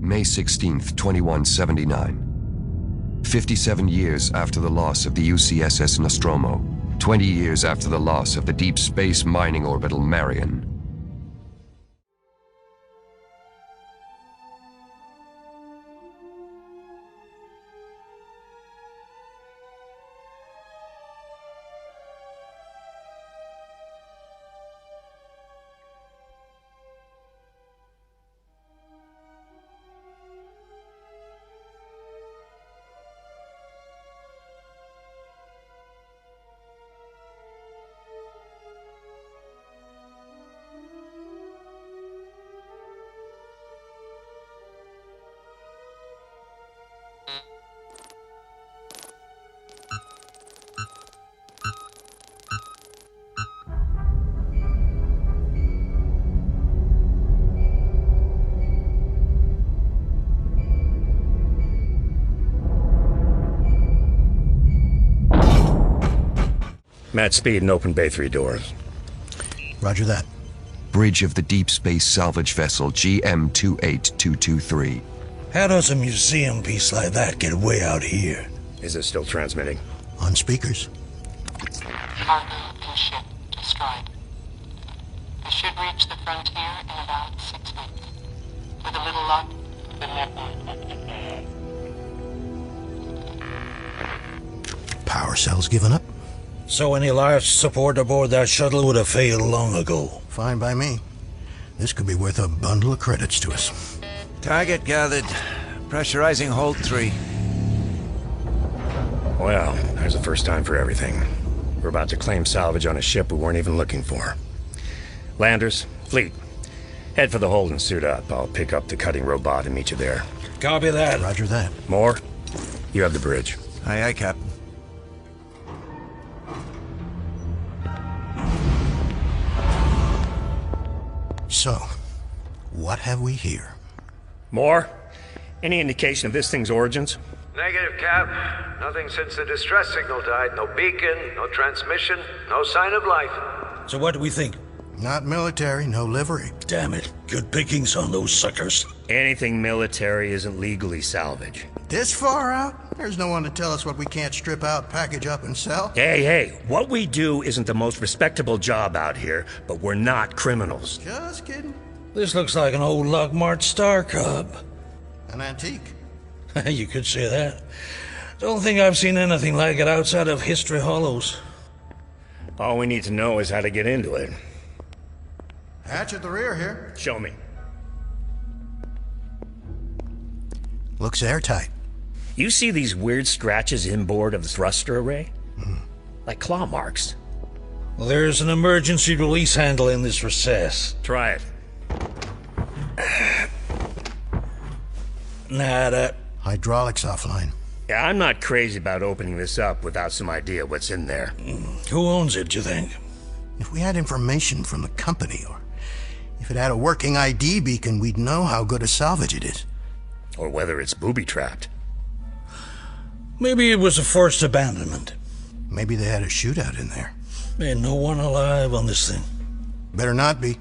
May 16th, 2179. 57 years after the loss of the UCSS Nostromo. 20 years after the loss of the deep space mining orbital Marion. Match speed and open Bay 3 doors. Roger that. Bridge of the deep space salvage vessel GM28223. How does a museum piece like that get way out here? Is it still transmitting? On speakers. Cargo and ship destroyed. They should reach the frontier in about 6 weeks. With a little luck, the network. Power cells given up. So any life support aboard that shuttle would have failed long ago. Fine by me. This could be worth a bundle of credits to us. Target gathered. Pressurizing hold 3. Well, there's a first time for everything. We're about to claim salvage on a ship we weren't even looking for. Landers, fleet, head for the hold and suit up. I'll pick up the cutting robot and meet you there. Copy that. Roger that. Moore, you have the bridge. Aye, aye, Captain. So, what have we here? Moore, any indication of this thing's origins? Negative, Cap. Nothing since the distress signal died. No beacon, no transmission, no sign of life. So what do we think? Not military, no livery. Damn it. Good pickings on those suckers. Anything military isn't legally salvage. This far out? There's no one to tell us what we can't strip out, package up, and sell. Hey, what we do isn't the most respectable job out here, but we're not criminals. Just kidding. This looks like an old Lockmart Star Cub. An antique. You could say that. Don't think I've seen anything like it outside of History Hollows. All we need to know is how to get into it. Hatch at the rear here. Show me. Looks airtight. You see these weird scratches inboard of the thruster array? Like claw marks. Well, there's an emergency release handle in this recess. Try it. Nada. Hydraulics offline. Yeah, I'm not crazy about opening this up without some idea what's in there. Who owns it, do you think? If we had information from the company, or if it had a working ID beacon, we'd know how good a salvage it is. Or whether it's booby-trapped. Maybe it was a forced abandonment. Maybe they had a shootout in there. Ain't no one alive on this thing. Better not be.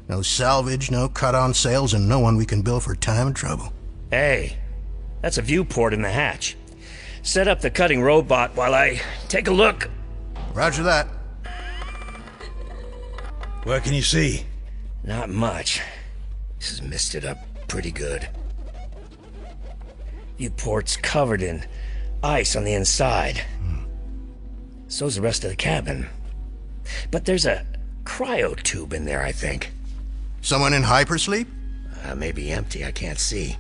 No salvage, no cut-on sales, and no one we can bill for time and trouble. Hey, that's a viewport in the hatch. Set up the cutting robot while I take a look. Roger that. What can you see? Not much. This has missed it up pretty good. Viewport's covered in ice on the inside. So's the rest of the cabin. But there's a cryo tube in there, I think. Someone in hypersleep? Maybe empty, I can't see.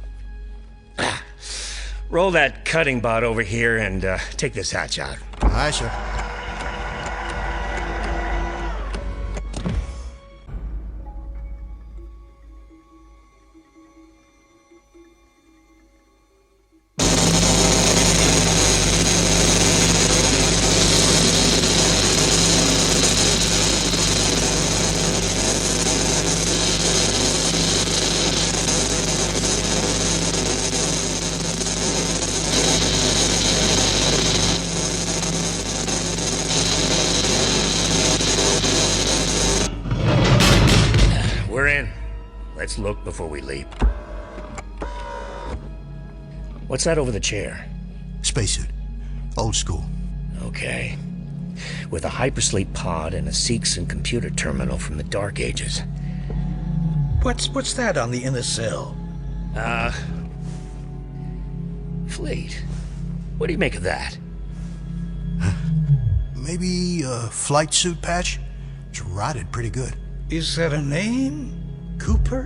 Roll that cutting bot over here and take this hatch out. Aye, sir. We're in. Let's look before we leap. What's that over the chair? Spacesuit. Old school. Okay. With a hypersleep pod and a Seegson computer terminal from the Dark Ages. What's that on the inner sill? Fleet. What do you make of that? Maybe a flight suit patch? It's rotted pretty good. Is that a name? Cooper?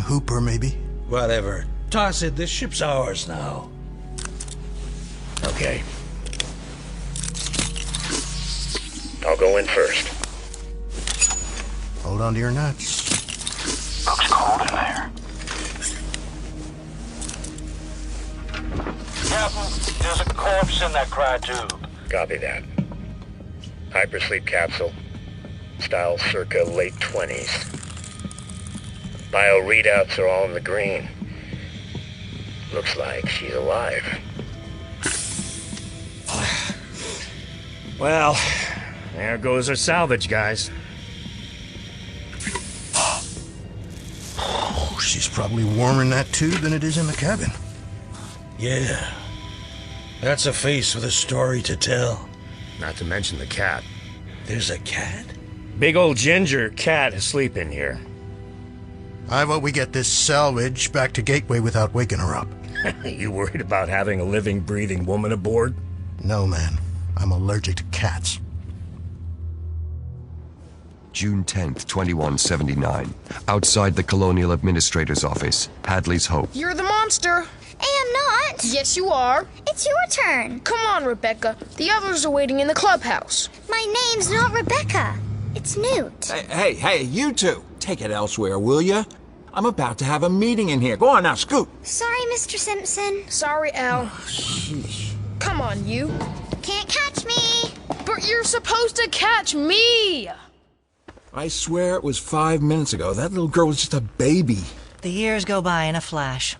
Hooper, maybe. Whatever. Toss it. This ship's ours now. Okay. I'll go in first. Hold on to your nuts. Looks cold in there. Captain, there's a corpse in that cryotube. Copy that. Hypersleep capsule. Style circa late 20s. Bio readouts are all in the green. Looks like she's alive. Well, there goes our salvage, guys. Oh, she's probably warmer in that tube than it is in the cabin. Yeah. That's a face with a story to tell. Not to mention the cat. There's a cat? Big old ginger cat asleep in here. I vote we get this salvage back to Gateway without waking her up. You worried about having a living, breathing woman aboard? No, man. I'm allergic to cats. June 10th, 2179. Outside the Colonial Administrator's office, Hadley's Hope. You're the monster. I am not. Yes, you are. It's your turn. Come on, Rebecca. The others are waiting in the clubhouse. My name's not Rebecca. It's Newt. Hey, you two. Take it elsewhere, will ya? I'm about to have a meeting in here. Go on now, scoot. Sorry, Mr. Simpson. Sorry, Al. Sheesh. Come on, you. Can't catch me. But you're supposed to catch me. I swear it was 5 minutes ago. That little girl was just a baby. The years go by in a flash.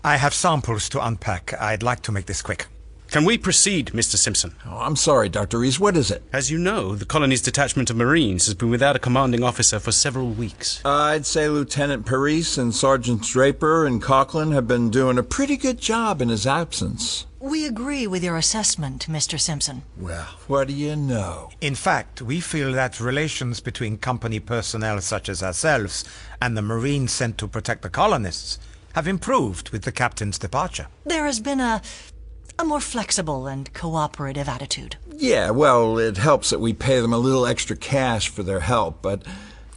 I have samples to unpack. I'd like to make this quick. Can we proceed, Mr. Simpson? Oh, I'm sorry, Dr. Reese. What is it? As you know, the colony's detachment of Marines has been without a commanding officer for several weeks. I'd say Lieutenant Paris and Sergeants Draper and Coughlin have been doing a pretty good job in his absence. We agree with your assessment, Mr. Simpson. Well, what do you know? In fact, we feel that relations between company personnel such as ourselves and the Marines sent to protect the colonists have improved with the captain's departure. There has been a more flexible and cooperative attitude. Yeah, well, it helps that we pay them a little extra cash for their help, but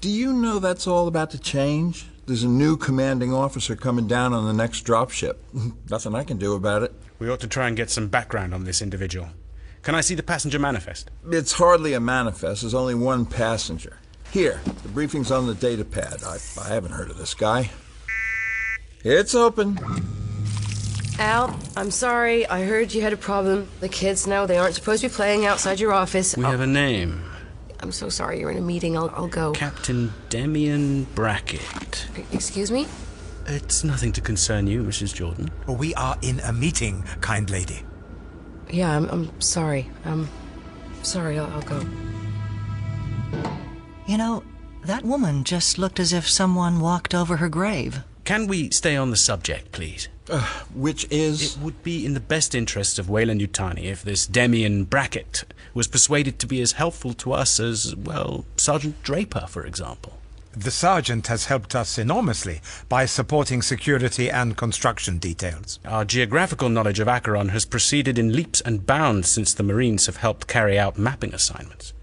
do you know that's all about to change? There's a new commanding officer coming down on the next dropship. Nothing I can do about it. We ought to try and get some background on this individual. Can I see the passenger manifest? It's hardly a manifest. There's only one passenger. Here, the briefing's on the data pad. I haven't heard of this guy. It's open. Al, I'm sorry. I heard you had a problem. The kids know they aren't supposed to be playing outside your office. We have a name. I'm so sorry. You're in a meeting. I'll go. Captain Damian Brackett. Excuse me? It's nothing to concern you, Mrs. Jordan. We are in a meeting, kind lady. Yeah, I'm sorry. Sorry. I'll go. You know, that woman just looked as if someone walked over her grave. Can we stay on the subject, please? Which is? It would be in the best interests of Weyland-Yutani if this Damian Brackett was persuaded to be as helpful to us as, well, Sergeant Draper, for example. The sergeant has helped us enormously by supporting security and construction details. Our geographical knowledge of Acheron has proceeded in leaps and bounds since the Marines have helped carry out mapping assignments.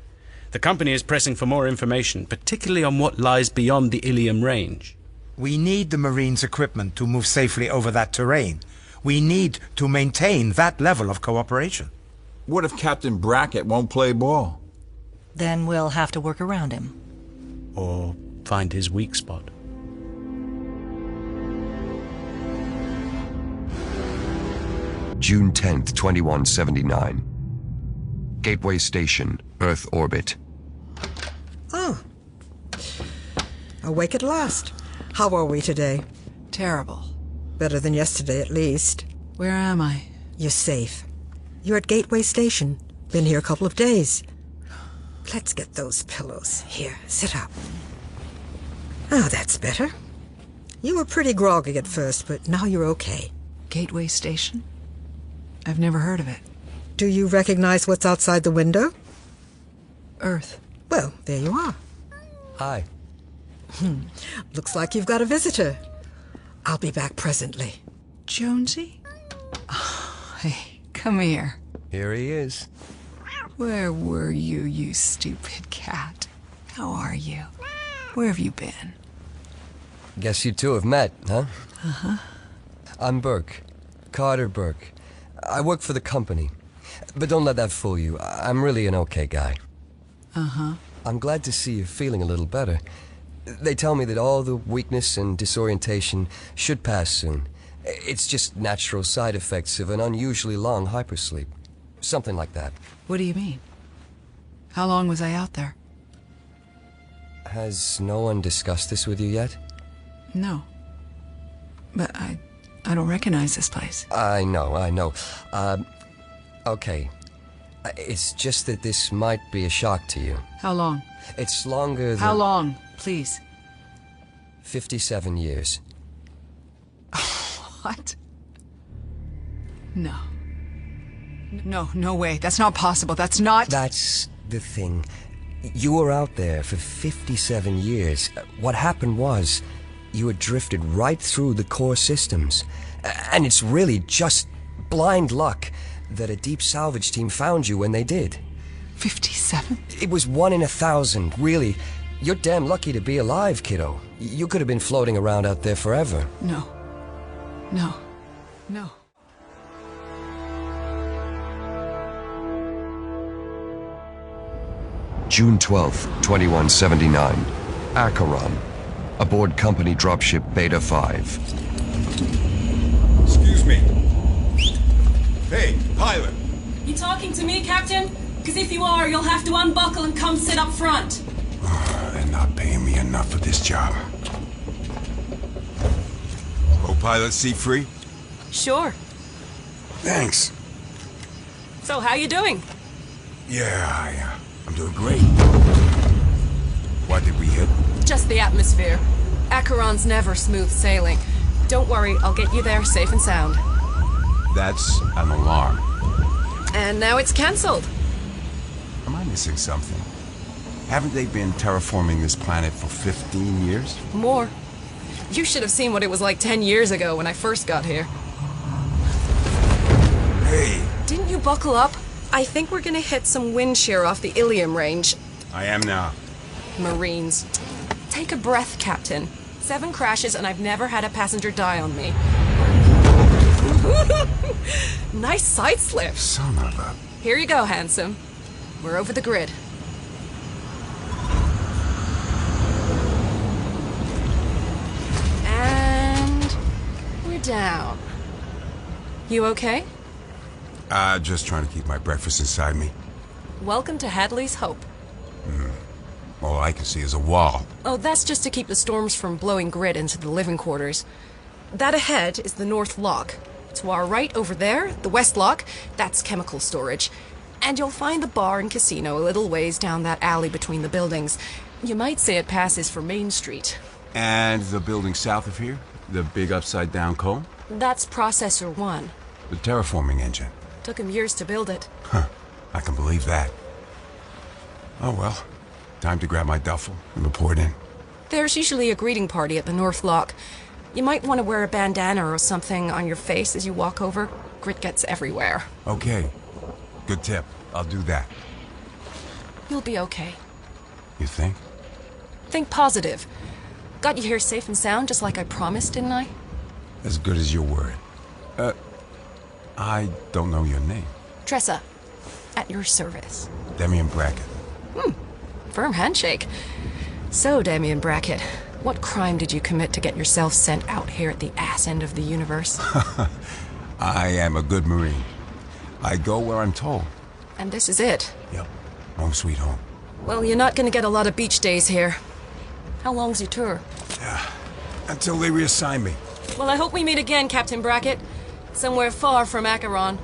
The company is pressing for more information, particularly on what lies beyond the Ilium range. We need the Marines' equipment to move safely over that terrain. We need to maintain that level of cooperation. What if Captain Brackett won't play ball? Then we'll have to work around him. Or find his weak spot. June 10th, 2179. Gateway Station, Earth orbit. Oh. Awake at last. How are we today? Terrible. Better than yesterday, at least. Where am I? You're safe. You're at Gateway Station. Been here a couple of days. Let's get those pillows. Here, sit up. Ah, that's better. You were pretty groggy at first, but now you're okay. Gateway Station? I've never heard of it. Do you recognize what's outside the window? Earth. Well, there you are. Hi. Looks like you've got a visitor. I'll be back presently. Jonesy? Oh, hey, come here. Here he is. Where were you, you stupid cat? How are you? Where have you been? Guess you two have met, huh? Uh-huh. I'm Burke. Carter Burke. I work for the company. But don't let that fool you. I'm really an okay guy. Uh-huh. I'm glad to see you're feeling a little better. They tell me that all the weakness and disorientation should pass soon. It's just natural side effects of an unusually long hypersleep. Something like that. What do you mean? How long was I out there? Has no one discussed this with you yet? No. But I don't recognize this place. I know. Okay. It's just that this might be a shock to you. How long? It's longer than... How long, please? 57 years. What? No. No way. That's not possible. That's not... That's the thing. You were out there for 57 years. What happened was, you had drifted right through the core systems. And it's really just blind luck that a deep salvage team found you when they did. 57? It was 1 in 1,000, really. You're damn lucky to be alive, kiddo. You could have been floating around out there forever. No. June 12th, 2179. Acheron. Aboard company dropship Beta 5. Excuse me. Hey, pilot. You talking to me, Captain? Because if you are, you'll have to unbuckle and come sit up front. They're not paying me enough for this job. Co-pilot seat free? Sure. Thanks. So, how you doing? Yeah, I'm doing great. Why did we hit? Just the atmosphere. Acheron's never smooth sailing. Don't worry, I'll get you there safe and sound. That's an alarm. And now it's cancelled. Am I missing something? Haven't they been terraforming this planet for 15 years? More. You should have seen what it was like 10 years ago when I first got here. Hey! Didn't you buckle up? I think we're gonna hit some wind shear off the Ilium range. I am now. Marines. Take a breath, Captain. 7 crashes and I've never had a passenger die on me. Nice side slip. Son of a... Here you go, handsome. We're over the grid. And we're down. You okay? Just trying to keep my breakfast inside me. Welcome to Hadley's Hope. All I can see is a wall. Oh, that's just to keep the storms from blowing grid into the living quarters. That ahead is the north lock. To our right over there, the west lock, that's chemical storage. And you'll find the bar and casino a little ways down that alley between the buildings. You might say it passes for Main Street. And the building south of here? The big upside-down cone? That's Processor 1. The terraforming engine. Took him years to build it. Huh. I can believe that. Oh well. Time to grab my duffel and report in. There's usually a greeting party at the north lock. You might want to wear a bandana or something on your face as you walk over. Grit gets everywhere. Okay. Good tip. I'll do that. You'll be okay. You think? Think positive. Got you here safe and sound, just like I promised, didn't I? As good as your word. I don't know your name. Tressa. At your service. Damian Brackett. Firm handshake. So, Damian Brackett, what crime did you commit to get yourself sent out here at the ass end of the universe? I am a good Marine. I go where I'm told. And this is it. Yep. Home sweet home. Well, you're not gonna get a lot of beach days here. How long's your tour? Until they reassign me. Well, I hope we meet again, Captain Brackett. Somewhere far from Acheron.